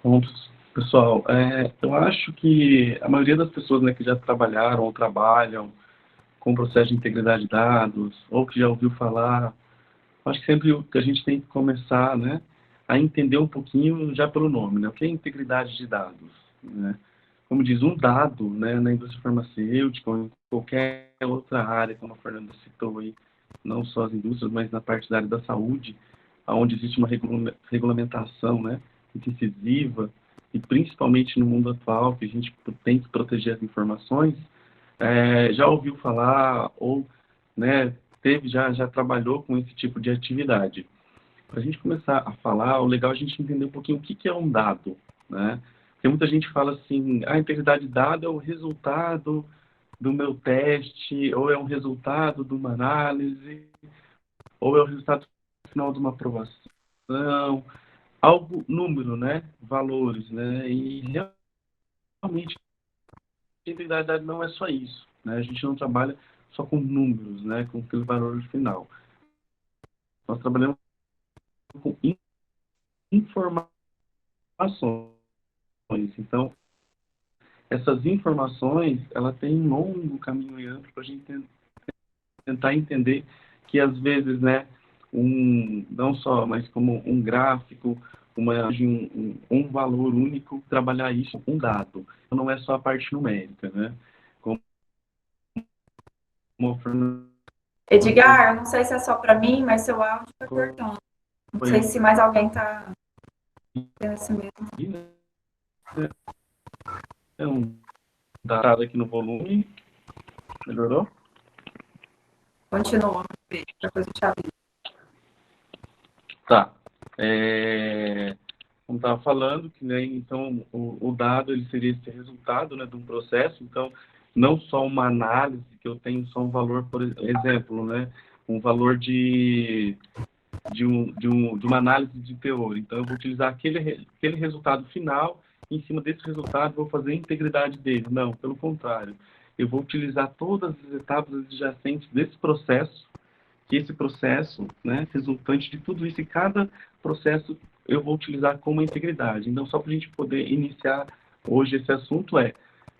pontos. Pessoal, eu acho que a maioria das pessoas, né, que já trabalharam ou trabalham com o processo de integridade de dados, ou que já ouviu falar, acho que sempre o que a gente tem que começar, né, a entender um pouquinho já pelo nome, né, o que é integridade de dados, né? Como diz, um dado, né, na indústria farmacêutica ou em qualquer outra área, como a Fernanda citou aí, não só as indústrias, mas na parte da área da saúde, onde existe uma regulamentação, né, muito incisiva, e principalmente no mundo atual, que a gente tem que proteger as informações, já ouviu falar ou, né, já trabalhou com esse tipo de atividade. Para a gente começar a falar, o legal é a gente entender um pouquinho o que é um dado, né? Porque muita gente fala assim, a integridade de dado é o resultado do meu teste, ou é um resultado de uma análise, ou é o resultado final de uma aprovação, algo, número, né? Valores, né? E realmente a integridade de dado não é só isso, né? A gente não trabalha só com números, né? Com aquele valor final. Nós trabalhamos com informações. Então, essas informações, ela tem um longo caminho e amplo para a gente tentar entender que, às vezes, né, não só, mas como um gráfico, um valor único, trabalhar isso com um dado. Então, não é só a parte numérica, né? Como a Fernanda Edgar, eu não sei se é só para mim, mas seu áudio está cortando. Não sei foi se mais alguém está tendo esse mesmo. é um dado aqui no volume. Melhorou? Continua, depois eu te aviso. Tá. Como estava falando, que, né, então o dado ele seria esse resultado, né, de um processo. Então, não só uma análise que eu tenho só um valor, por exemplo, né, um valor de uma análise de teor. Então, eu vou utilizar aquele resultado final, e em cima desse resultado vou fazer a integridade dele. Não, pelo contrário. Eu vou utilizar todas as etapas adjacentes desse processo, que esse processo, né, resultante de tudo isso, e cada processo eu vou utilizar como integridade. Então, só para a gente poder iniciar hoje esse assunto,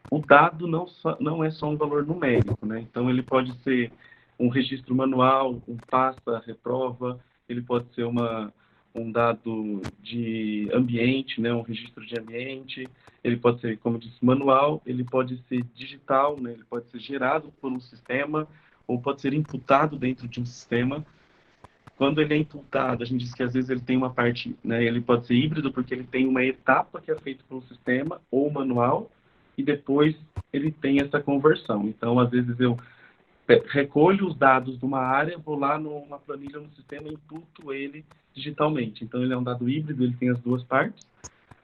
o dado não é só um valor numérico, né? Então, ele pode ser um registro manual, um passa, reprova, ele pode ser um dado de ambiente, né? Um registro de ambiente, ele pode ser, como eu disse, manual, ele pode ser digital, né? Ele pode ser gerado por um sistema, ou pode ser imputado dentro de um sistema. Quando ele é imputado, a gente diz que às vezes ele tem uma parte, né, ele pode ser híbrido, porque ele tem uma etapa que é feita pelo sistema, ou manual, e depois ele tem essa conversão. Então, às vezes eu recolho os dados de uma área, vou lá numa planilha no sistema e imputo ele digitalmente. Então, ele é um dado híbrido, ele tem as duas partes.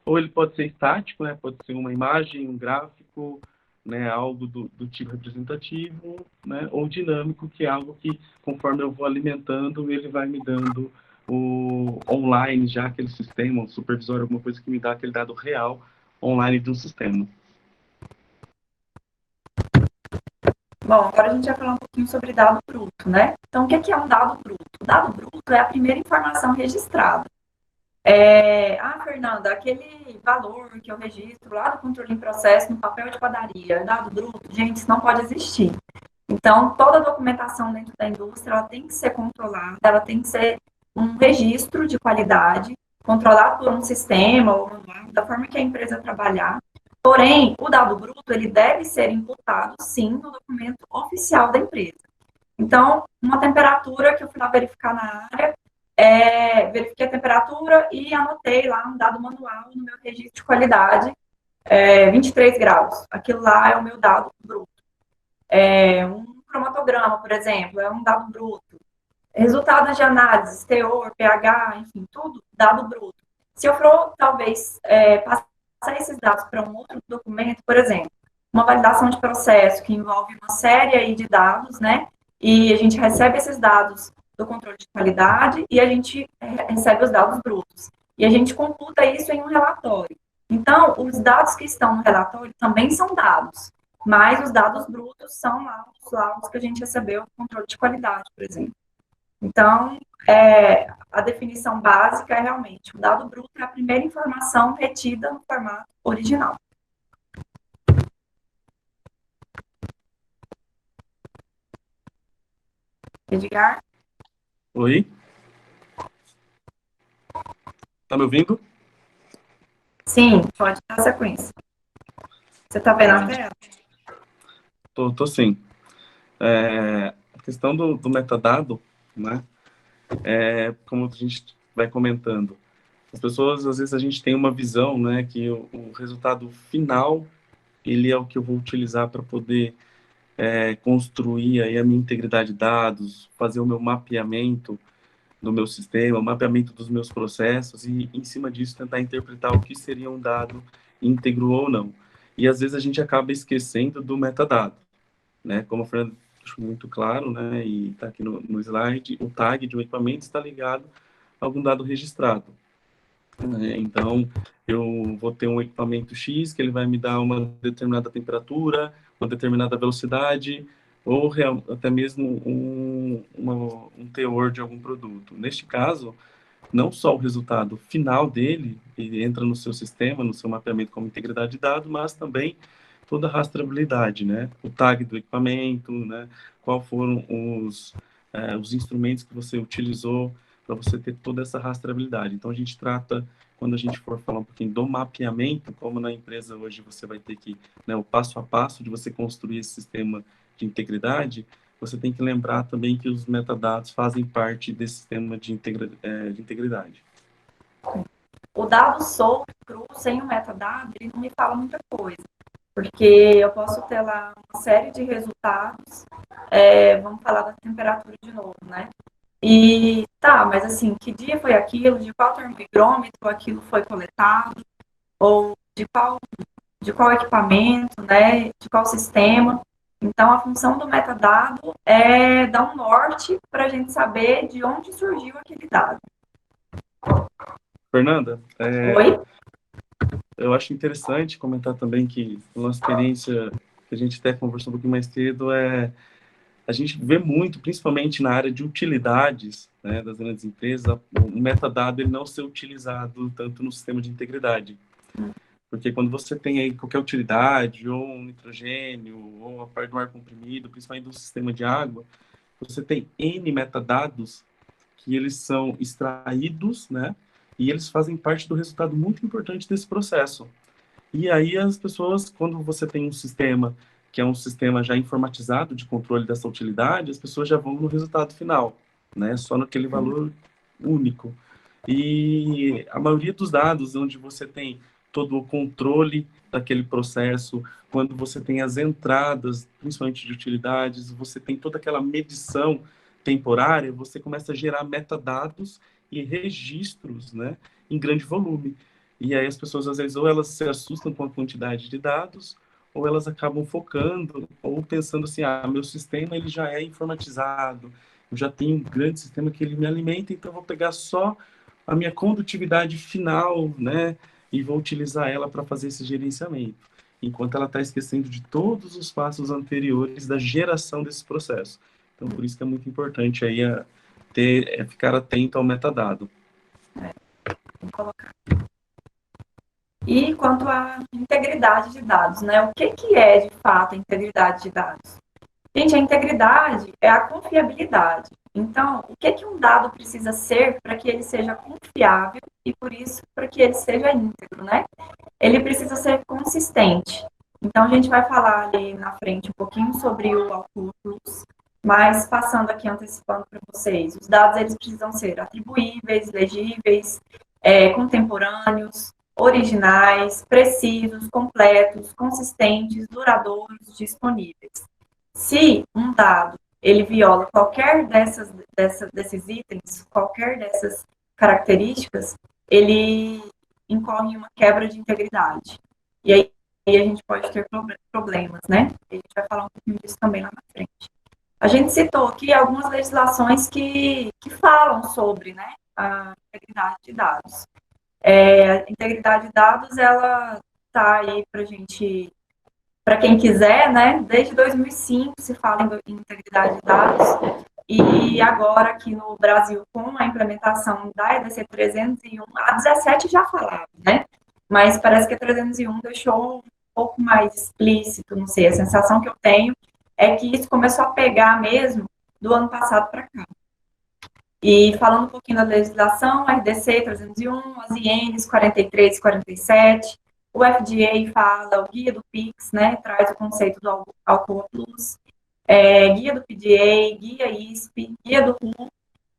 Ou ele pode ser estático, né, pode ser uma imagem, um gráfico, né, algo do tipo representativo, né, ou dinâmico, que é algo que, conforme eu vou alimentando, ele vai me dando o online, já aquele sistema, um supervisor, alguma coisa que me dá aquele dado real online de um sistema. Bom, agora a gente vai falar um pouquinho sobre dado bruto, né? Então, o que é um dado bruto? O dado bruto é a primeira informação registrada. Fernanda, aquele valor que eu registro lá do controle em processo no papel de padaria, dado bruto, gente, isso não pode existir. Então, toda a documentação dentro da indústria, ela tem que ser controlada, ela tem que ser um registro de qualidade, controlado por um sistema ou manual, da forma que a empresa trabalhar. Porém, o dado bruto, ele deve ser imputado, sim, no documento oficial da empresa. Então, uma temperatura que eu fui lá verificar na área, verifiquei a temperatura e anotei lá um dado manual no meu registro de qualidade, 23 graus. Aquilo lá é o meu dado bruto. Um cromatograma, por exemplo, é um dado bruto. Resultados de análise, teor, pH, enfim, tudo dado bruto. Se eu for, talvez, passar esses dados para um outro documento, por exemplo, uma validação de processo que envolve uma série aí de dados, né? E a gente recebe esses dados do controle de qualidade e a gente recebe os dados brutos. E a gente computa isso em um relatório. Então, os dados que estão no relatório também são dados, mas os dados brutos são lá os laudos que a gente recebeu do controle de qualidade, por exemplo. Então, a definição básica é realmente, o dado bruto é a primeira informação retida no formato original. Edgar? Oi? Tá me ouvindo? Sim, pode dar sequência. Você está vendo a tela? Tô sim. A questão do metadado, né? Como a gente vai comentando, as pessoas, às vezes, a gente tem uma visão, né, que o resultado final, ele é o que eu vou utilizar para poder construir aí a minha integridade de dados, fazer o meu mapeamento do meu sistema, o mapeamento dos meus processos e, em cima disso, tentar interpretar o que seria um dado íntegro ou não. E, às vezes, a gente acaba esquecendo do metadado, né? Como a Fernanda deixou muito claro, né, e está aqui no slide, o tag de um equipamento está ligado a algum dado registrado. Então, eu vou ter um equipamento X que ele vai me dar uma determinada temperatura, uma determinada velocidade, ou até mesmo um teor de algum produto. Neste caso, não só o resultado final dele, ele entra no seu sistema, no seu mapeamento como integridade de dados, mas também toda a rastreabilidade, né? O tag do equipamento, né? Qual foram os instrumentos que você utilizou para você ter toda essa rastreabilidade. Então, a gente trata, quando a gente for falar um pouquinho do mapeamento, como na empresa hoje você vai ter que, né, o passo a passo de você construir esse sistema de integridade, você tem que lembrar também que os metadados fazem parte desse sistema de integridade. O dado solto, cru, sem o metadado, ele não me fala muita coisa. Porque eu posso ter lá uma série de resultados, vamos falar da temperatura de novo, né? E tá, mas assim, que dia foi aquilo, de qual termômetro aquilo foi coletado, ou de qual equipamento, né? De qual sistema. Então, a função do metadado é dar um norte para a gente saber de onde surgiu aquele dado. Fernanda, Oi? eu acho interessante comentar também que uma experiência que a gente até conversou um pouquinho mais cedo a gente vê muito, principalmente na área de utilidades, né, das grandes empresas, o metadado ele não ser utilizado tanto no sistema de integridade. Porque quando você tem aí qualquer utilidade, ou um nitrogênio, ou a parte do ar comprimido, principalmente do sistema de água, você tem N metadados que eles são extraídos, né? E eles fazem parte do resultado muito importante desse processo. E aí as pessoas, quando você tem um sistema que é um sistema já informatizado de controle dessa utilidade, as pessoas já vão no resultado final, né? Só naquele valor único. E a maioria dos dados onde você tem todo o controle daquele processo, quando você tem as entradas, principalmente de utilidades, você tem toda aquela medição temporária, você começa a gerar metadados e registros, né, em grande volume. E aí as pessoas, às vezes, ou elas se assustam com a quantidade de dados, ou elas acabam focando, ou pensando assim, meu sistema ele já é informatizado, eu já tenho um grande sistema que ele me alimenta, então eu vou pegar só a minha condutividade final, né, e vou utilizar ela para fazer esse gerenciamento, enquanto ela está esquecendo de todos os passos anteriores da geração desse processo. Então, por isso que é muito importante aí ficar atento ao metadado. Vou colocar. E quanto à integridade de dados, né? O que é, de fato, a integridade de dados? Gente, a integridade é a confiabilidade. Então, o que um dado precisa ser para que ele seja confiável e, por isso, para que ele seja íntegro, né? Ele precisa ser consistente. Então, a gente vai falar ali na frente um pouquinho sobre o Output Plus, mas passando aqui, antecipando para vocês, os dados eles precisam ser atribuíveis, legíveis, contemporâneos, originais, precisos, completos, consistentes, duradouros, disponíveis. Se um dado ele viola qualquer desses itens, qualquer dessas características, ele incorre em uma quebra de integridade. E aí a gente pode ter problemas, né? A gente vai falar um pouquinho disso também lá na frente. A gente citou aqui algumas legislações que falam sobre, né, a integridade de dados. A integridade de dados, ela está aí para a gente, para quem quiser, né? Desde 2005 se fala em integridade de dados E agora aqui no Brasil, com a implementação da EDC 301, a 17 já falava, né? Mas parece que a 301 deixou um pouco mais explícito, não sei, a sensação que eu tenho é que isso começou a pegar mesmo do ano passado para cá. E falando um pouquinho da legislação, a RDC 301, as INs 43 e 47, o FDA fala, o guia do PIX, né, traz o conceito do Alcoa Plus, guia do PDA, guia ISP, guia do RU,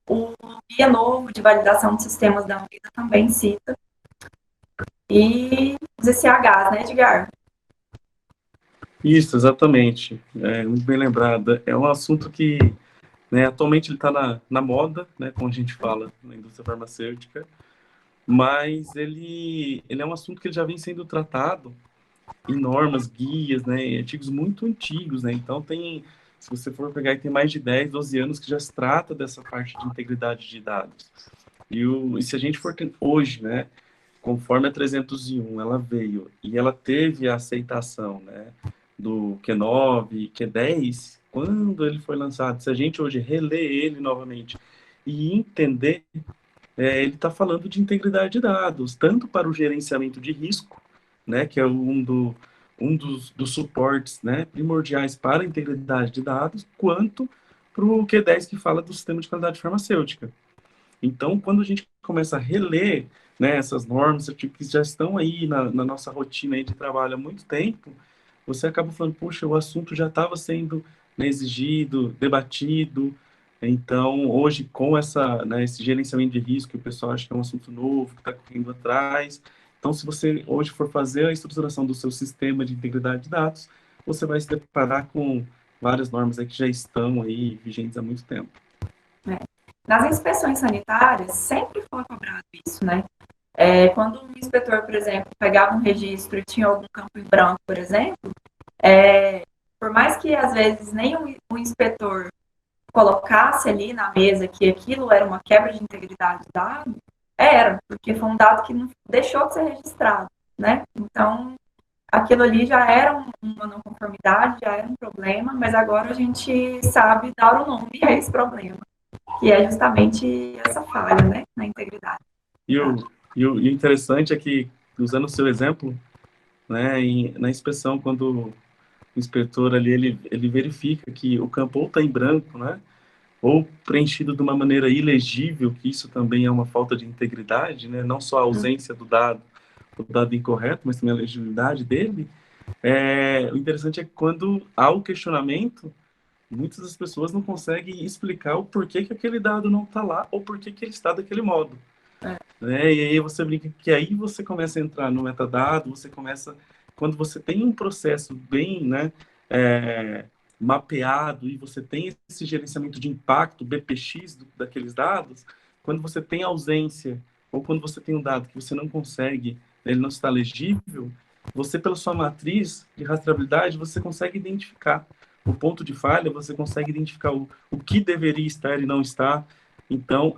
o guia novo de validação de sistemas da Anvisa também cita, e os ECHs, né, Edgar? Isso, exatamente. Muito bem lembrada. É um assunto que, né, atualmente ele está na moda, né, como a gente fala na indústria farmacêutica, mas ele é um assunto que ele já vem sendo tratado em normas, guias, né, em artigos muito antigos, né, então se você for pegar, tem mais de 10, 12 anos que já se trata dessa parte de integridade de dados. E se a gente for hoje, né, conforme a 301 ela veio e ela teve a aceitação, né, do Q9, Q10, quando ele foi lançado, se a gente hoje reler ele novamente e entender, ele está falando de integridade de dados, tanto para o gerenciamento de risco, né, que é um dos suportes, né, primordiais para a integridade de dados, quanto para o Q10 que fala do sistema de qualidade farmacêutica. Então, quando a gente começa a reler, né, essas normas, que já estão aí na nossa rotina aí de trabalho há muito tempo, você acaba falando, puxa, o assunto já estava sendo, né, exigido, debatido. Então, hoje, com né, esse gerenciamento de risco, que o pessoal acha que é um assunto novo, que está correndo atrás. Então, se você hoje for fazer a estruturação do seu sistema de integridade de dados, você vai se deparar com várias normas aí que já estão aí vigentes há muito tempo. Nas inspeções sanitárias, sempre foi cobrado isso, né? Quando um inspetor, por exemplo, pegava um registro e tinha algum campo em branco, por exemplo, por mais que às vezes nem o inspetor colocasse ali na mesa que aquilo era uma quebra de integridade do dado, porque foi um dado que não deixou de ser registrado, né? Então, aquilo ali já era uma não conformidade, já era um problema, mas agora a gente sabe dar o nome a esse problema, que é justamente essa falha, né, na integridade. E o interessante é que, usando o seu exemplo, né, na inspeção, quando o inspetor ali, ele verifica que o campo ou está em branco, né, ou preenchido de uma maneira ilegível, que isso também é uma falta de integridade, né, não só a ausência do dado, o dado incorreto, mas também a legibilidade dele. O interessante é que quando há o questionamento, muitas das pessoas não conseguem explicar o porquê que aquele dado não está lá, ou porquê que ele está daquele modo. Né? E aí você brinca que aí você começa a entrar no metadado, você começa, quando você tem um processo bem, né, mapeado e você tem esse gerenciamento de impacto, BPX daqueles dados, quando você tem ausência ou quando você tem um dado que você não consegue, ele não está legível, você pela sua matriz de rastreabilidade, você consegue identificar o ponto de falha, você consegue identificar o que deveria estar e não está. Então,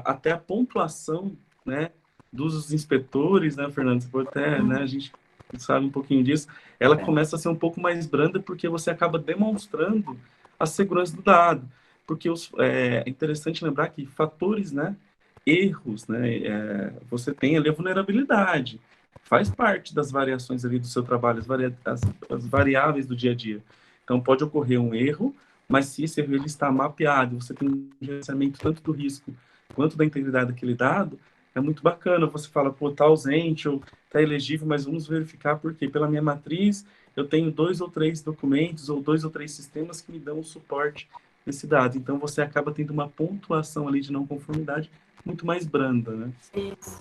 até a pontuação, né, dos inspetores, né, Fernando? Até, né, a gente sabe um pouquinho disso. Ela começa a ser um pouco mais branda porque você acaba demonstrando a segurança do dado. Porque é interessante lembrar que fatores, né, erros, né, você tem ali a vulnerabilidade. Faz parte das variações ali do seu trabalho, as variáveis do dia a dia. Então, pode ocorrer um erro, mas se esse erro ele está mapeado, você tem um gerenciamento tanto do risco quanto da integridade daquele dado, é muito bacana. Você fala, pô, tá ausente ou tá elegível, mas vamos verificar porque pela minha matriz eu tenho 2 ou 3 documentos ou 2 ou 3 sistemas que me dão o suporte desse dado. Então você acaba tendo uma pontuação ali de não conformidade muito mais branda, né? Isso.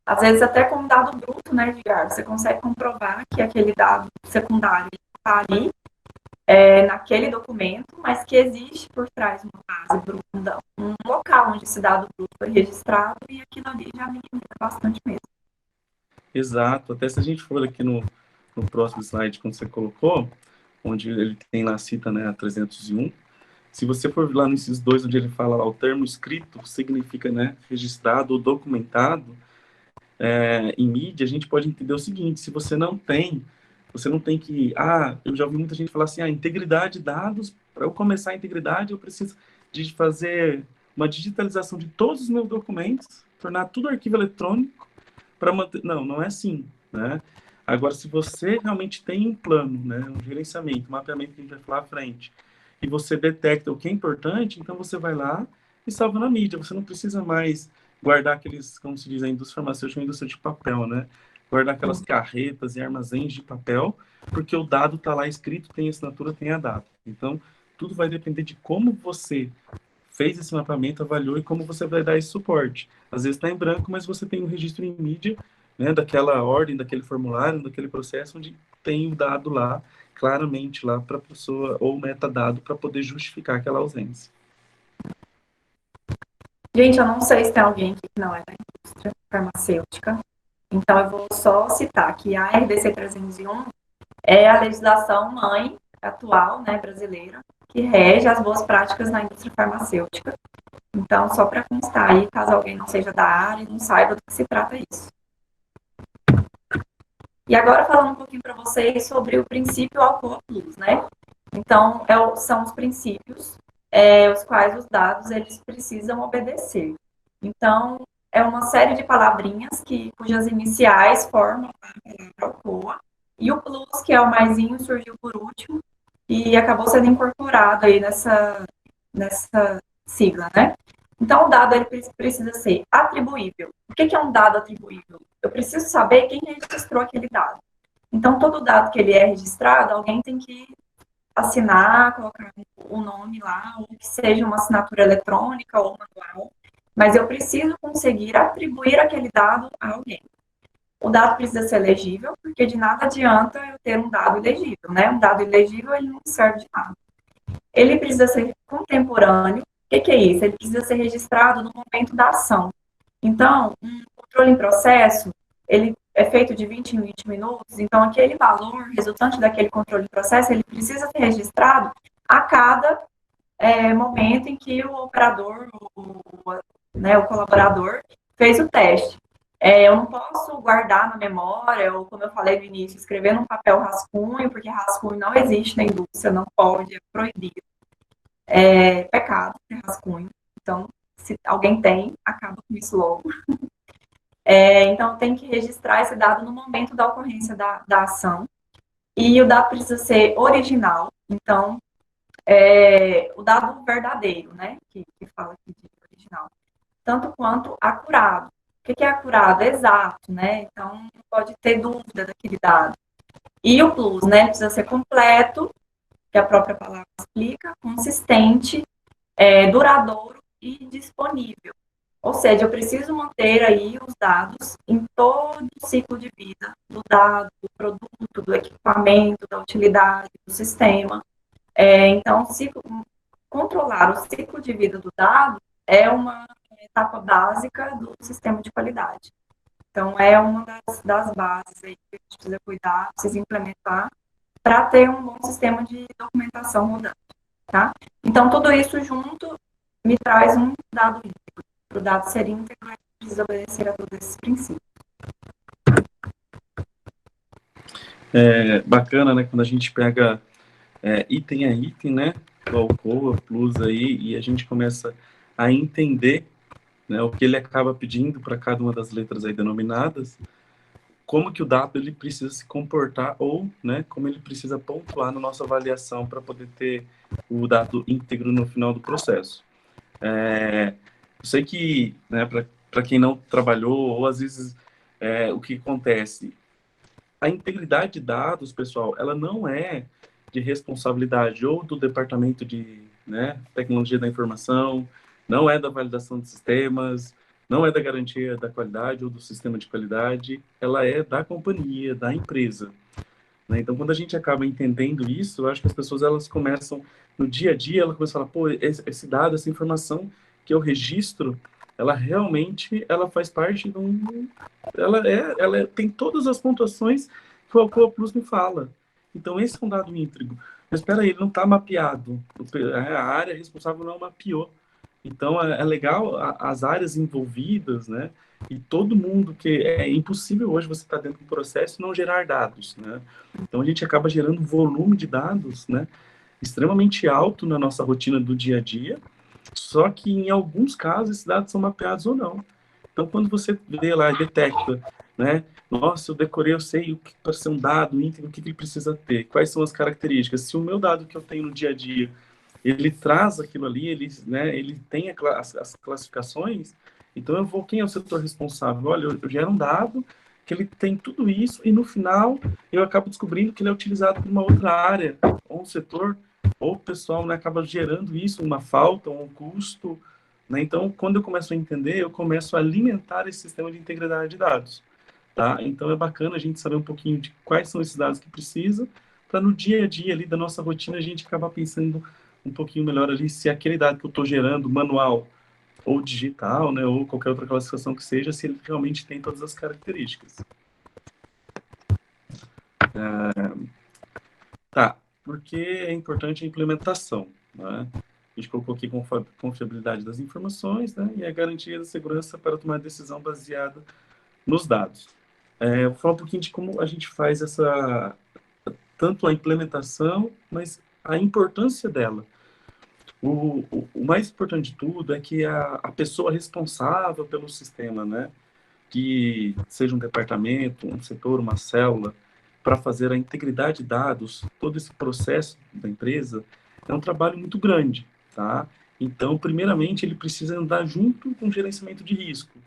Às vezes até com dado bruto, né, Edgar? Você consegue comprovar que aquele dado secundário está ali, naquele documento, mas que existe por trás uma base bruta, um local onde esse dado bruto foi registrado e aquilo ali já minimiza bastante mesmo. Exato. Até se a gente for aqui no próximo slide, como você colocou, onde ele tem lá a cita, né, a 301, se você for lá nesses dois, onde ele fala lá, o termo escrito significa, né, registrado ou documentado, em mídia, a gente pode entender o seguinte: se você não tem que, eu já ouvi muita gente falar assim, integridade de dados, para eu começar a integridade, eu preciso de fazer uma digitalização de todos os meus documentos, tornar tudo arquivo eletrônico para manter. Não, não é assim, né? Agora, se você realmente tem um plano, né, um gerenciamento, um mapeamento que a gente vai falar à frente, e você detecta o que é importante, então você vai lá e salva na mídia. Você não precisa mais guardar aqueles, como se diz, a indústria farmacêutica, a indústria de papel, né? Guardar aquelas carretas e armazéns de papel, porque o dado está lá escrito, tem assinatura, tem a data. Então, tudo vai depender de como você fez esse mapeamento, avaliou e como você vai dar esse suporte. Às vezes está em branco, mas você tem um registro em mídia, né, daquela ordem, daquele formulário, daquele processo, onde tem o dado lá, claramente lá para a pessoa, ou metadado, para poder justificar aquela ausência. Gente, eu não sei se tem alguém aqui que não é da indústria farmacêutica, então eu vou só citar que a RDC 301 é a legislação mãe atual, né, brasileira, que rege as boas práticas na indústria farmacêutica. Então, só para constar aí, caso alguém não seja da área e não saiba do que se trata isso. E agora falando um pouquinho para vocês sobre o princípio Alcoa Plus, né? Então, são os princípios os quais os dados eles precisam obedecer. Então, é uma série de palavrinhas cujas iniciais formam a palavra Alcoa, e o Plus, que é o maisinho, surgiu por último e acabou sendo incorporado aí nessa sigla, né? Então, o dado ele precisa ser atribuível. O que é um dado atribuível? Eu preciso saber quem registrou aquele dado. Então, todo dado que ele é registrado, alguém tem que assinar, colocar o nome lá, ou que seja uma assinatura eletrônica ou manual, mas eu preciso conseguir atribuir aquele dado a alguém. O dado precisa ser legível, porque de nada adianta eu ter um dado ilegível, né? Um dado ilegível, ele não serve de nada. Ele precisa ser contemporâneo. O que é isso? Ele precisa ser registrado no momento da ação. Então, um controle em processo, ele é feito de 20 em 20 minutos, então aquele valor resultante daquele controle em processo, ele precisa ser registrado a cada momento em que o operador, o colaborador, fez o teste. Eu não posso guardar na memória, ou como eu falei no início, escrever num papel rascunho, porque rascunho não existe na indústria, não pode, é proibido. É pecado ter rascunho. Então, se alguém tem, acaba com isso logo. Então, tem que registrar esse dado no momento da ocorrência da ação. E o dado precisa ser original. Então, o dado verdadeiro, né? Que fala aqui de original. Tanto quanto acurado. O que é acurado? Exato, né? Então, não pode ter dúvida daquele dado. E o plus, né? Precisa ser completo, que a própria palavra explica, consistente, duradouro e disponível. Ou seja, eu preciso manter aí os dados em todo o ciclo de vida do dado, do produto, do equipamento, da utilidade, do sistema. Então, controlar o ciclo de vida do dado é uma etapa básica do sistema de qualidade. Então, é uma das bases aí que a gente precisa cuidar, precisa implementar para ter um bom sistema de documentação rodando, tá? Então, tudo isso junto me traz um dado íntegro. Para o dado ser íntegro, ele precisa obedecer a todos esses princípios. Bacana, né? Quando a gente pega item a item, né? Do Alcoa Plus aí, e a gente começa a entender, né, o que ele acaba pedindo para cada uma das letras aí denominadas, como que o dado ele precisa se comportar ou, né, como ele precisa pontuar na nossa avaliação para poder ter o dado íntegro no final do processo. Eu sei que, né, para quem não trabalhou, ou às vezes o que acontece, a integridade de dados, pessoal, ela não é de responsabilidade ou do departamento de, né, tecnologia da informação, não é da validação de sistemas, não é da garantia da qualidade ou do sistema de qualidade, ela é da companhia, da empresa. Né? Então, quando a gente acaba entendendo isso, eu acho que as pessoas elas começam, no dia a dia, ela começa a falar, pô, esse dado, essa informação que eu registro, ela realmente ela faz parte de um... Ela tem todas as pontuações que o Alcoa Plus me fala. Então, esse é um dado íntegro. Mas espera aí, ele não está mapeado. A área responsável não mapeou. Então, é legal as áreas envolvidas, né? E todo mundo, que é impossível hoje você estar dentro do processo e não gerar dados, né? Então, a gente acaba gerando volume de dados, né? Extremamente alto na nossa rotina do dia a dia. Só que em alguns casos esses dados são mapeados ou não. Então, quando você vê lá, detecta, né? Nossa, eu decorei, eu sei o que para ser um dado íntegro, o que ele precisa ter, quais são as características. Se o meu dado que eu tenho no dia a dia, ele traz aquilo ali, ele tem as classificações, então eu vou, quem é o setor responsável? Olha, eu gero um dado que ele tem tudo isso e no final eu acabo descobrindo que ele é utilizado por uma outra área, ou um setor, ou o pessoal, né, acaba gerando isso, uma falta, um custo, né? Então, quando eu começo a entender, eu começo a alimentar esse sistema de integridade de dados. Tá? Então, é bacana a gente saber um pouquinho de quais são esses dados que precisa, para no dia a dia ali da nossa rotina a gente acabar pensando um pouquinho melhor ali se aquele dado que eu estou gerando, manual ou digital, né, ou qualquer outra classificação que seja, se ele realmente tem todas as características. Tá, porque é importante a implementação, né? A gente colocou aqui confiabilidade das informações, né, e a garantia da segurança para tomar decisão baseada nos dados. Eu vou falar um pouquinho de como a gente faz tanto a implementação, mas a importância dela. O mais importante de tudo é que a pessoa responsável pelo sistema, né, que seja um departamento, um setor, uma célula, para fazer a integridade de dados, todo esse processo da empresa, é um trabalho muito grande, tá? Então, primeiramente, ele precisa andar junto com o gerenciamento de risco.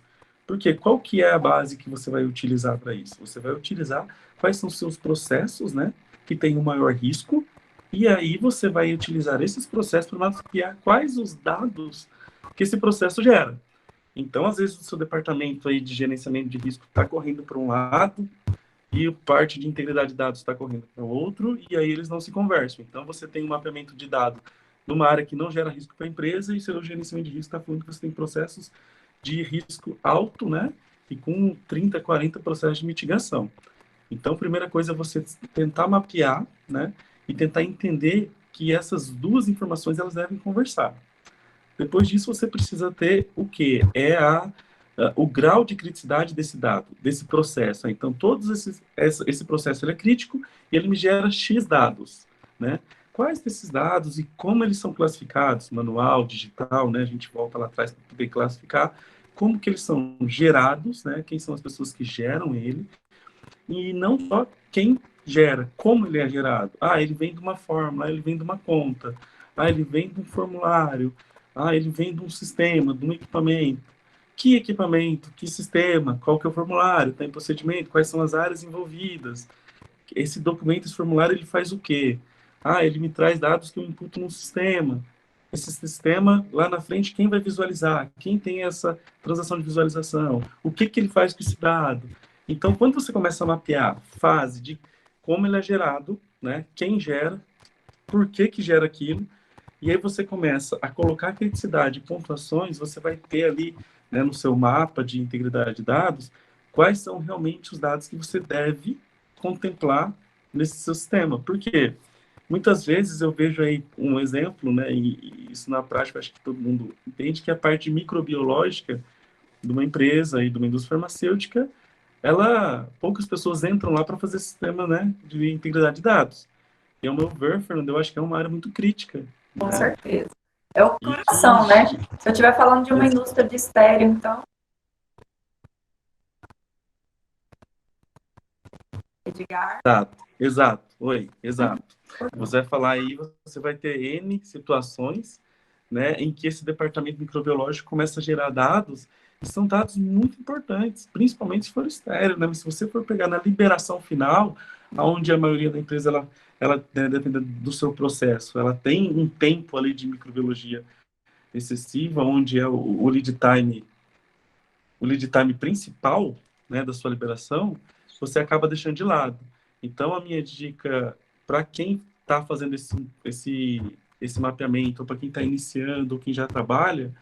Porque qual que é a base que você vai utilizar para isso? Você vai utilizar quais são os seus processos, né, que tem o maior risco, e aí você vai utilizar esses processos para mapear quais os dados que esse processo gera. Então, às vezes, o seu departamento aí de gerenciamento de risco está correndo para um lado e parte de integridade de dados está correndo para o outro, e aí eles não se conversam. Então, você tem um mapeamento de dados numa área que não gera risco para a empresa e seu gerenciamento de risco está falando que você tem processos de risco alto, né? E com 30, 40 processos de mitigação. Então, a primeira coisa é você tentar mapear, né? E tentar entender que essas duas informações elas devem conversar. Depois disso, você precisa ter o que? O grau de criticidade desse dado, desse processo. Então, esse processo ele é crítico e ele me gera X dados, né? Quais desses dados e como eles são classificados, manual, digital, né? A gente volta lá atrás para poder classificar como que eles são gerados, né? Quem são as pessoas que geram ele e não só quem gera, como ele é gerado. Ah, ele vem de uma fórmula, ele vem de uma conta, ele vem de um formulário, ele vem de um sistema, de um equipamento. Que equipamento, que sistema, qual que é o formulário, tem procedimento, quais são as áreas envolvidas. Esse documento, esse formulário, ele faz o quê? Ele me traz dados que eu imputo num sistema. Esse sistema, lá na frente, quem vai visualizar? Quem tem essa transação de visualização? O que que ele faz com esse dado? Então, quando você começa a mapear fase de como ele é gerado, né? Quem gera, por que que gera aquilo, e aí você começa a colocar criticidade e pontuações, você vai ter ali, né, no seu mapa de integridade de dados, quais são realmente os dados que você deve contemplar nesse seu sistema. Por quê? Muitas vezes eu vejo aí um exemplo, né, e isso na prática acho que todo mundo entende, que a parte microbiológica de uma empresa e de uma indústria farmacêutica, poucas pessoas entram lá para fazer sistema, né, de integridade de dados. E ao meu ver, Fernando, eu acho que é uma área muito crítica, Com né? certeza. É o E que... coração, né? Se eu estiver falando de uma indústria de estéreo, então, Edgar. Exato, exato, oi, exato. Você vai falar aí, você vai ter N situações, né, em que esse departamento microbiológico começa a gerar dados, e são dados muito importantes, principalmente se for estéreo, né? Mas se você for pegar na liberação final, onde a maioria da empresa, né, dependendo do seu processo, ela tem um tempo ali de microbiologia excessiva, onde é o lead time principal, né, da sua liberação, você acaba deixando de lado. Então, a minha dica para quem está fazendo esse mapeamento, ou para quem está iniciando, ou quem já trabalha,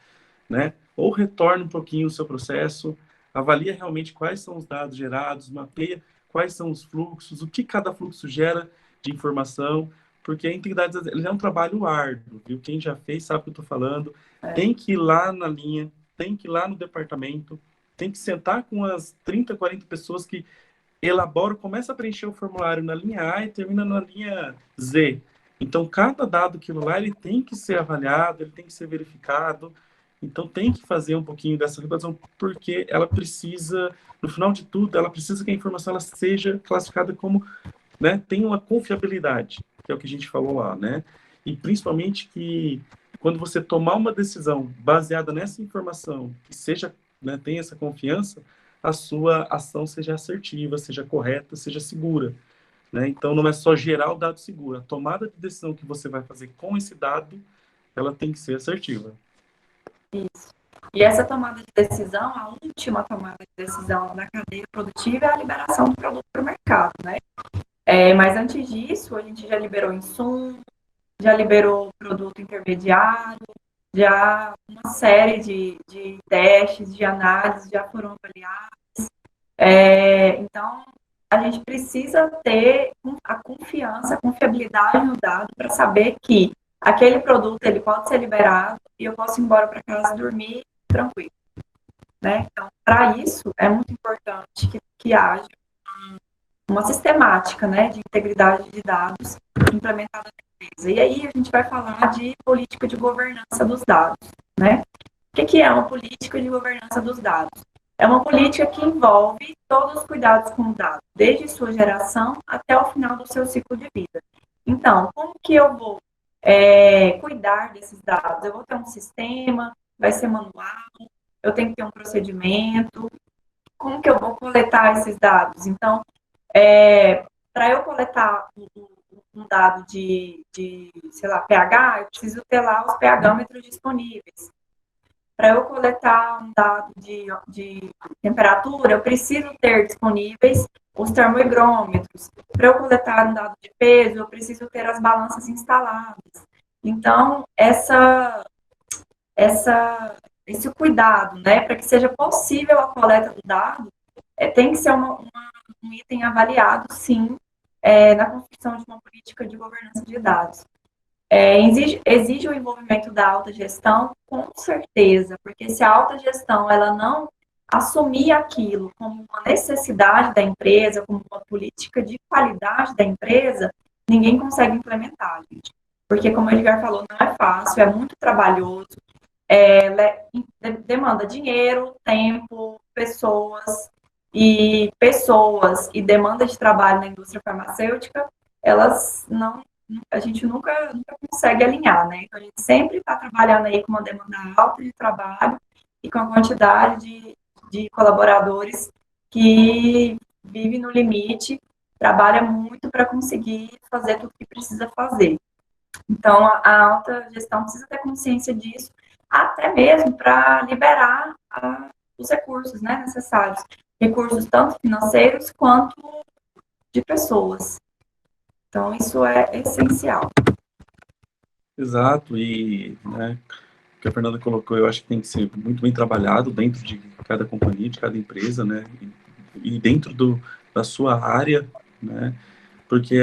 né, ou retorne um pouquinho o seu processo, avalia realmente quais são os dados gerados, mapeia quais são os fluxos, o que cada fluxo gera de informação, porque a integridade ele é um trabalho árduo, viu? Quem já fez sabe o que eu estou falando. Tem que ir lá na linha, tem que ir lá no departamento, tem que sentar com as 30, 40 pessoas que elaboram, começa a preencher o formulário na linha A e termina na linha Z. Então, cada dado aquilo lá, ele tem que ser avaliado, ele tem que ser verificado. Então, tem que fazer um pouquinho dessa regulação, porque ela precisa, no final de tudo, ela precisa que a informação ela seja classificada como, né, tem uma confiabilidade, que é o que a gente falou lá, né? E principalmente que quando você tomar uma decisão baseada nessa informação, que seja, né, tenha essa confiança, a sua ação seja assertiva, seja correta, seja segura, né? Então, não é só gerar o dado seguro. A tomada de decisão que você vai fazer com esse dado, ela tem que ser assertiva. Isso. E essa tomada de decisão, a última tomada de decisão da cadeia produtiva é a liberação do produto para o mercado, né? Mas antes disso, a gente já liberou insumo, já liberou produto intermediário, já uma série de testes, de análises já foram avaliados. Então, a gente precisa ter a confiança, a confiabilidade no dado para saber que aquele produto ele pode ser liberado e eu posso ir embora para casa dormir tranquilo, né? Então, para isso, é muito importante que haja uma sistemática, né, de integridade de dados implementada na empresa. E aí a gente vai falar de política de governança dos dados, né? O que é uma política de governança dos dados? É uma política que envolve todos os cuidados com o dado, desde sua geração até o final do seu ciclo de vida. Então, como que eu vou cuidar desses dados? Eu vou ter um sistema, vai ser manual, eu tenho que ter um procedimento. Como que eu vou coletar esses dados? Então, para eu coletar um dado de, sei lá, pH, eu preciso ter lá os pHmetros disponíveis. Para eu coletar um dado de temperatura, eu preciso ter disponíveis os termohigrômetros. Para eu coletar um dado de peso, eu preciso ter as balanças instaladas. Então, esse cuidado, né, para que seja possível a coleta do dado, tem que ser um item avaliado, sim, na construção de uma política de governança de dados. Exige o envolvimento da alta gestão, com certeza, porque se a alta gestão ela não assumir aquilo como uma necessidade da empresa, como uma política de qualidade da empresa, ninguém consegue implementar, gente. Porque, como o Edgar falou, não é fácil, é muito trabalhoso, demanda dinheiro, tempo, pessoas e demanda de trabalho na indústria farmacêutica, elas não, a gente nunca consegue alinhar, né? Então, a gente sempre está trabalhando aí com uma demanda alta de trabalho e com a quantidade de colaboradores que vive no limite, trabalha muito para conseguir fazer tudo que precisa fazer. Então, a alta gestão precisa ter consciência disso, até mesmo para liberar os recursos, né, necessários. Recursos tanto financeiros quanto de pessoas. Então, isso é essencial. Exato, e, né, o que a Fernanda colocou, eu acho que tem que ser muito bem trabalhado dentro de cada companhia, de cada empresa, né, e dentro da sua área, né, porque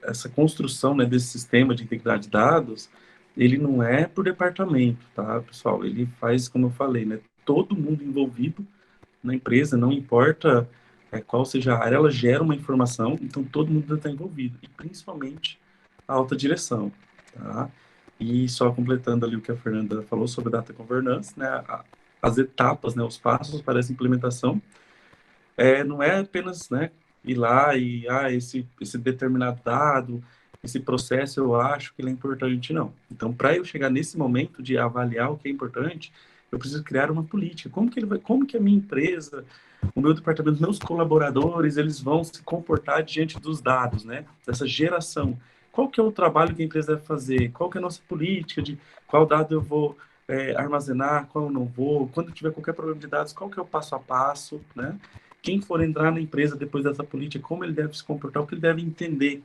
essa construção, né, desse sistema de integridade de dados, ele não é por departamento, tá, pessoal? Ele faz, como eu falei, né, todo mundo envolvido na empresa, não importa qual seja a área, ela gera uma informação, então todo mundo está envolvido, e principalmente a alta direção, tá? E só completando ali o que a Fernanda falou sobre data governance, né, as etapas, né, os passos para essa implementação, não é apenas, né, ir lá e esse determinado dado, esse processo eu acho que ele é importante, não. Então, para eu chegar nesse momento de avaliar o que é importante, eu preciso criar uma política. Como que a minha empresa, o meu departamento, meus colaboradores, eles vão se comportar diante dos dados, né? Dessa geração. Qual que é o trabalho que a empresa deve fazer? Qual que é a nossa política de qual dado eu vou armazenar, qual eu não vou? Quando tiver qualquer problema de dados, qual que é o passo a passo, né? Quem for entrar na empresa depois dessa política, como ele deve se comportar, o que ele deve entender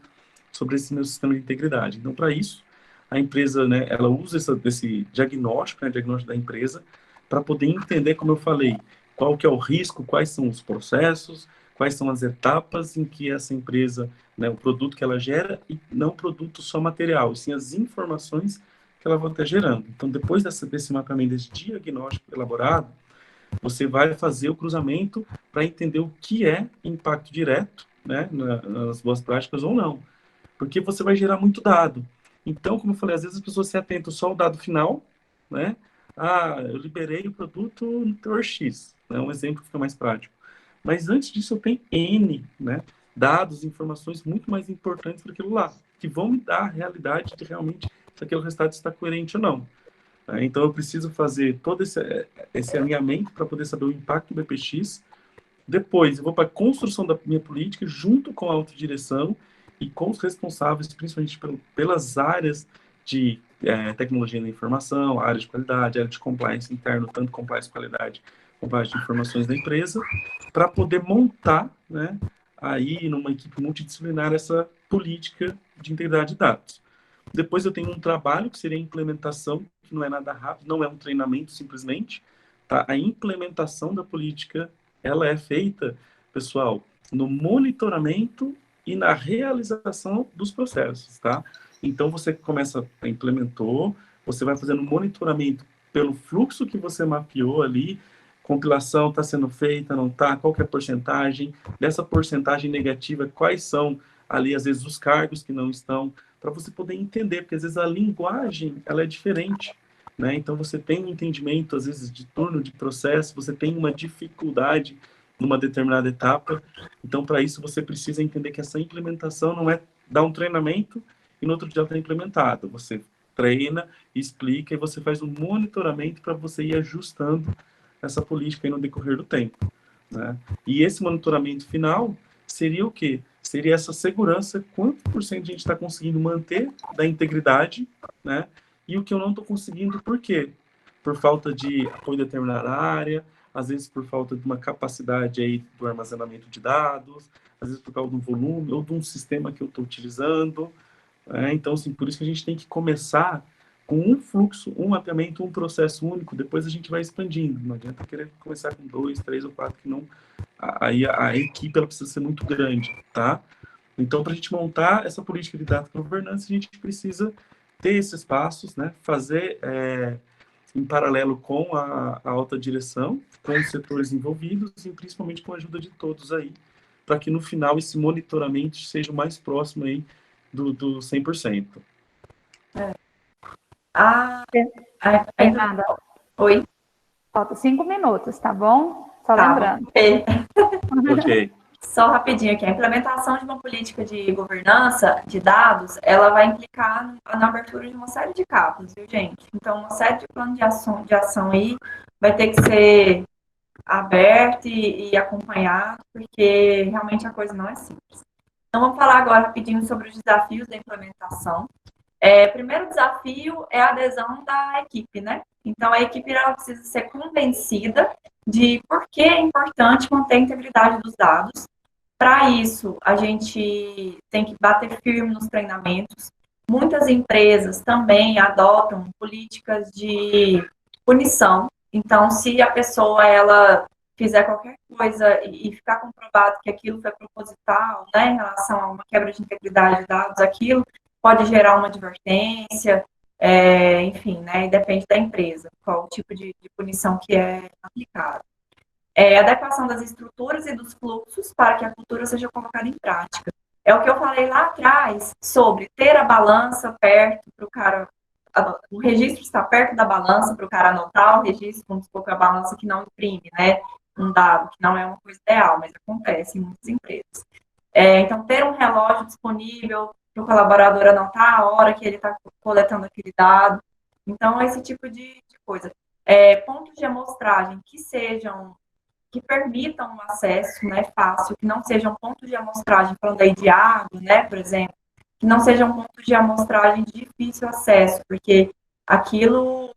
sobre esse meu sistema de integridade. Então, para isso, a empresa, né, ela usa esse diagnóstico, né, diagnóstico da empresa, para poder entender, como eu falei, qual que é o risco, quais são os processos, quais são as etapas em que essa empresa, né, o produto que ela gera, e não o produto só material, e sim as informações que ela vai estar gerando. Então, depois desse mapeamento, desse diagnóstico elaborado, você vai fazer o cruzamento para entender o que é impacto direto, né, nas boas práticas ou não. porque você vai gerar muito dado. Então, como eu falei, às vezes as pessoas se atentam só ao dado final, né? Ah, eu liberei o produto no teor X, né? Um exemplo que fica mais prático. Mas antes disso, eu tenho N, né? Dados, informações muito mais importantes para aquilo lá, que vão me dar a realidade de realmente se aquele resultado está coerente ou não. Né? Então, eu preciso fazer todo esse alinhamento para poder saber o impacto do BPX. Depois, eu vou para a construção da minha política junto com a autodireção e com os responsáveis, principalmente pelas áreas de tecnologia da informação, área de qualidade, área de compliance interno, tanto compliance de qualidade, compliance de informações da empresa, para poder montar, né, aí numa equipe multidisciplinar essa política de integridade de dados. Depois eu tenho um trabalho que seria a implementação, que não é nada rápido, não é um treinamento simplesmente, tá? A implementação da política, ela é feita, pessoal, no monitoramento e na realização dos processos, tá? Então você começa, implementou, você vai fazendo monitoramento pelo fluxo que você mapeou ali, compilação está sendo feita, não está, qual que é a porcentagem, dessa porcentagem negativa, quais são ali, às vezes, os cargos que não estão, para você poder entender, porque às vezes a linguagem, ela é diferente, né? Então você tem um entendimento, às vezes, de turno, de processo, você tem uma dificuldade numa determinada etapa, então para isso você precisa entender que essa implementação não é dar um treinamento e no outro dia está implementado, você treina, explica e você faz um monitoramento para você ir ajustando essa política aí no decorrer do tempo, né? E esse monitoramento final seria o quê? Seria essa segurança, quanto por cento a gente está conseguindo manter da integridade, né? E o que eu não estou conseguindo, por quê? Por falta de apoio em determinada área, às vezes por falta de uma capacidade aí do armazenamento de dados, às vezes por causa do volume ou de um sistema que eu estou utilizando, né? Então, assim, por isso que a gente tem que começar com um fluxo, um mapeamento, um processo único, depois a gente vai expandindo. Não adianta querer começar com 2, 3 ou 4, que não... Aí a equipe ela precisa ser muito grande, tá? Então, para a gente montar essa política de data governança, a gente precisa ter esses passos, né? Fazer em paralelo com a alta direção, com os setores envolvidos e principalmente com a ajuda de todos aí, para que no final esse monitoramento seja o mais próximo aí do 100%. Ainda... Fernanda, Oi? falta 5 minutos, tá bom? Só Tá, lembrando. Ok. Só rapidinho aqui, a implementação de uma política de governança de dados, ela vai implicar na abertura de uma série de capas, viu, gente? Então, uma série de planos de ação aí vai ter que ser aberto e acompanhado, porque realmente a coisa não é simples. Então, vamos falar agora rapidinho sobre os desafios da implementação. Primeiro desafio é a adesão da equipe, né? Então, a equipe ela precisa ser convencida de por que é importante manter a integridade dos dados. Para isso, a gente tem que bater firme nos treinamentos. Muitas empresas também adotam políticas de punição. Então, se a pessoa ela fizer qualquer coisa e ficar comprovado que aquilo foi proposital, né, em relação a uma quebra de integridade de dados, aquilo pode gerar uma advertência, enfim, né, e depende da empresa, qual o tipo de punição que é aplicado. Adequação das estruturas e dos fluxos para que a cultura seja colocada em prática. É o que eu falei lá atrás sobre ter a balança perto para o cara, o registro está perto da balança para o cara anotar o registro, vamos supor que a balança que não imprime, né, um dado, que não é uma coisa ideal, mas acontece em muitas empresas. Então, ter um relógio disponível para o colaborador anotar a hora que ele está coletando aquele dado. Então, esse tipo de coisa. Pontos de amostragem que permitam o acesso, né, fácil, que não sejam pontos de amostragem, falando aí de água, né, por exemplo, que não sejam pontos de amostragem de difícil acesso, porque aquilo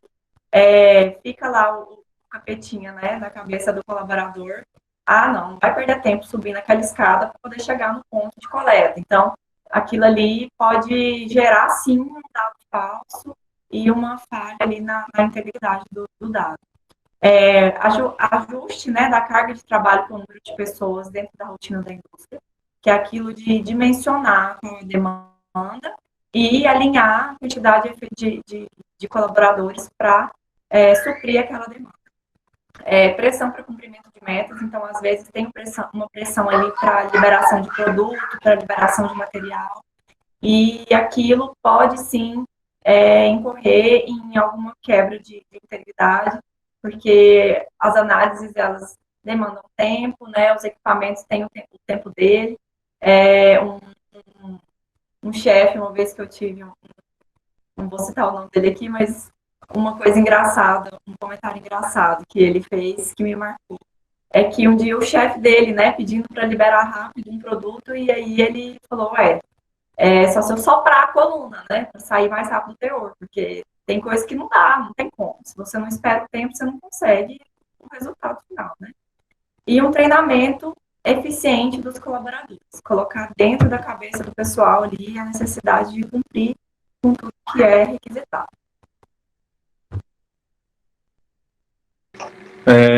fica lá o capetinha, né, na cabeça do colaborador. Ah, não vai perder tempo subindo aquela escada para poder chegar no ponto de coleta. Então, aquilo ali pode gerar, sim, um dado falso e uma falha ali na integridade do dado. Ajuste, né, da carga de trabalho com o número de pessoas dentro da rotina da indústria, que é aquilo de dimensionar a demanda e alinhar a quantidade de colaboradores para suprir aquela demanda. Pressão para cumprimento de metas, então, às vezes, tem uma pressão ali para liberação de produto, para liberação de material. e aquilo pode sim incorrer em alguma quebra de integridade, porque as análises elas demandam tempo, né? Os equipamentos têm o tempo dele. Um chefe, uma vez que eu tive, não vou citar o nome dele aqui, mas uma coisa engraçada, um comentário engraçado que ele fez, que me marcou, é que um dia o chefe dele, né, pedindo para liberar rápido um produto, e aí ele falou, só se eu soprar a coluna, né, para sair mais rápido o teor, porque tem coisa que não dá, não tem como. Se você não espera o tempo, você não consegue o resultado final, né? E um treinamento eficiente dos colaboradores, colocar dentro da cabeça do pessoal ali a necessidade de cumprir com tudo que é requisitado.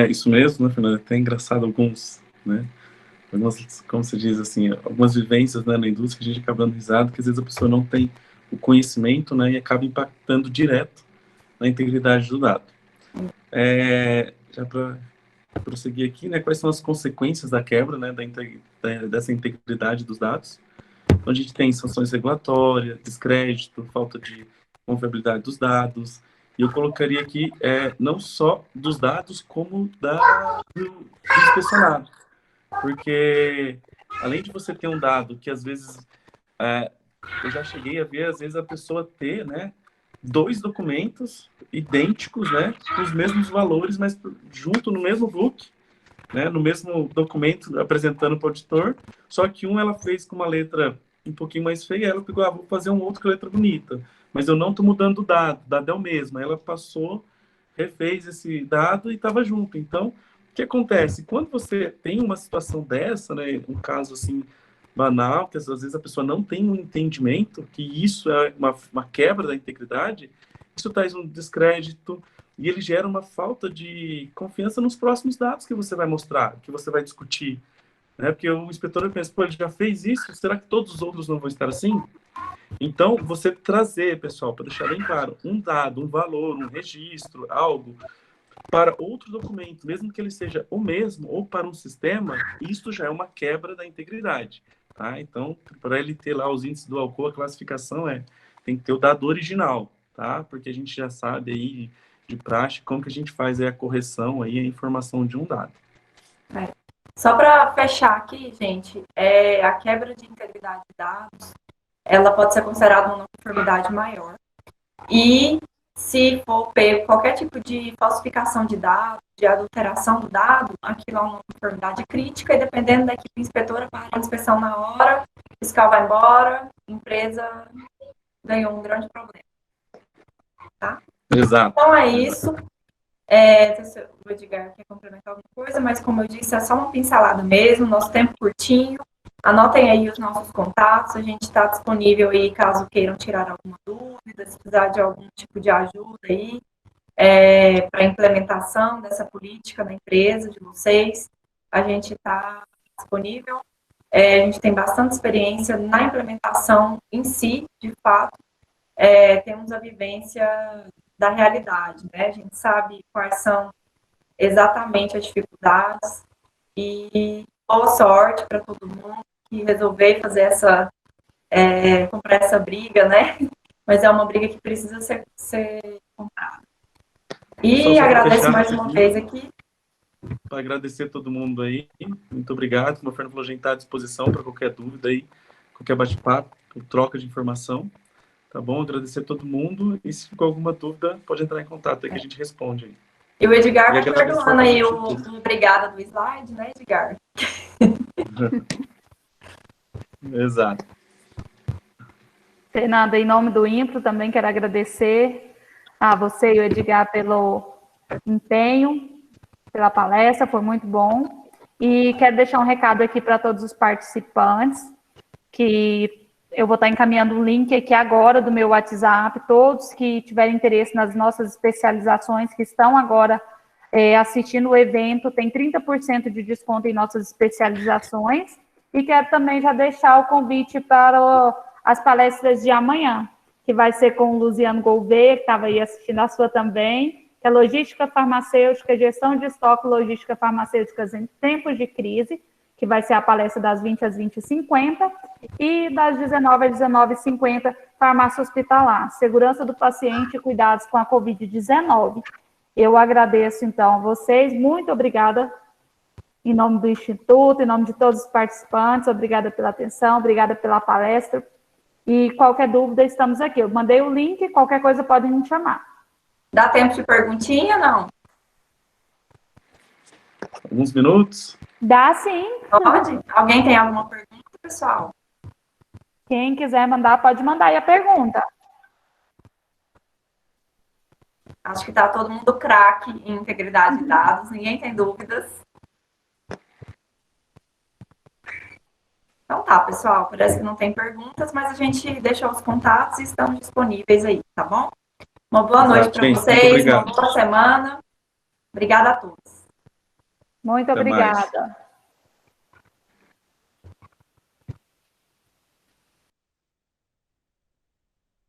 Isso mesmo, né, Fernanda? É até engraçado alguns, né? Como se diz assim, algumas vivências, né, na indústria que a gente acaba dando risada, que às vezes a pessoa não tem o conhecimento, né, e acaba impactando direto na integridade do dado. Já para prosseguir aqui, né, quais são as consequências da quebra, né, dessa integridade dos dados? Então, a gente tem sanções regulatórias, descrédito, falta de confiabilidade dos dados, e eu colocaria aqui não só dos dados, como do inspecionado. Porque, além de você ter um dado que, às vezes, eu já cheguei a ver, às vezes, a pessoa ter, né, 2 documentos idênticos, né, com os mesmos valores, mas junto no mesmo book, né, no mesmo documento, apresentando para o auditor, só que um ela fez com uma letra um pouquinho mais feia, ela pegou, vou fazer um outro com a letra bonita, mas eu não estou mudando o dado é o mesmo. Aí ela passou, refez esse dado e estava junto. Então, o que acontece? Quando você tem uma situação dessa, né, um caso assim banal, que às vezes a pessoa não tem um entendimento que isso é uma quebra da integridade, isso traz um descrédito e ele gera uma falta de confiança nos próximos dados que você vai mostrar, que você vai discutir, né? Porque o inspetor pensa, pô, ele já fez isso, será que todos os outros não vão estar assim? Então, você trazer, pessoal, para deixar bem claro, um dado, um valor, um registro, algo, para outro documento, mesmo que ele seja o mesmo, ou para um sistema, isso já é uma quebra da integridade, tá? Então, para ele ter lá os índices do Alcoa, a classificação tem que ter o dado original, tá? Porque a gente já sabe aí, de praxe, como que a gente faz a correção aí, a informação de um dado. Só para fechar aqui, gente, a quebra de integridade de dados, ela pode ser considerada uma não conformidade maior. E se for pego qualquer tipo de falsificação de dados, de adulteração do dado, aquilo é uma conformidade crítica e dependendo da equipe inspetora, para a inspeção na hora, o fiscal vai embora, a empresa ganhou um grande problema. Tá? Exato. Então é isso. O Edgar quer complementar alguma coisa, mas como eu disse, é só uma pincelada mesmo, nosso tempo curtinho. Anotem aí os nossos contatos, a gente está disponível aí caso queiram tirar alguma dúvida, se precisar de algum tipo de ajuda aí para a implementação dessa política na empresa de vocês, a gente está disponível. A gente tem bastante experiência na implementação em si, de fato, temos a vivência da realidade, né? A gente sabe quais são exatamente as dificuldades e boa sorte para todo mundo que resolver fazer comprar essa briga, né? Mas é uma briga que precisa ser comprada. E agradeço mais uma vez aqui. Para agradecer todo mundo aí, muito obrigado. Como a Fernanda falou, a gente está à disposição para qualquer dúvida aí, qualquer bate-papo, troca de informação. Tá bom? Agradecer a todo mundo. E se ficou alguma dúvida, pode entrar em contato aí que a gente responde aí. E o Edgar está perdoando aí o obrigada do slide, né, Edgar? Exato. Fernanda, em nome do Impro, também quero agradecer a você e o Edgar pelo empenho, pela palestra, foi muito bom. E quero deixar um recado aqui para todos os participantes, que eu vou estar encaminhando um link aqui agora do meu WhatsApp, todos que tiverem interesse nas nossas especializações, que estão agora assistindo o evento, tem 30% de desconto em nossas especializações, e quero também já deixar o convite para as palestras de amanhã, que vai ser com o Luciano Gouveia, que estava aí assistindo a sua também, que é Logística Farmacêutica, Gestão de Estoque Logística Farmacêutica em Tempos de Crise, que vai ser a palestra das 20 às 20h50, E das 19 às 19h50, farmácia hospitalar, segurança do paciente e cuidados com a Covid-19. Eu agradeço, então, a vocês. Muito obrigada, em nome do Instituto, em nome de todos os participantes. Obrigada pela atenção, obrigada pela palestra. E qualquer dúvida, estamos aqui. Eu mandei o link, qualquer coisa podem me chamar. Dá tempo de perguntinha, não? Alguns minutos? Dá sim. Pode? Alguém tem alguma pergunta, pessoal? Quem quiser mandar, pode mandar aí a pergunta. Acho que está todo mundo craque em integridade de dados, ninguém tem dúvidas. Então tá, pessoal, parece que não tem perguntas, mas a gente deixou os contatos e estamos disponíveis aí, tá bom? Uma boa noite para vocês, uma boa semana. Obrigada a todos. Muito Até mais. obrigada.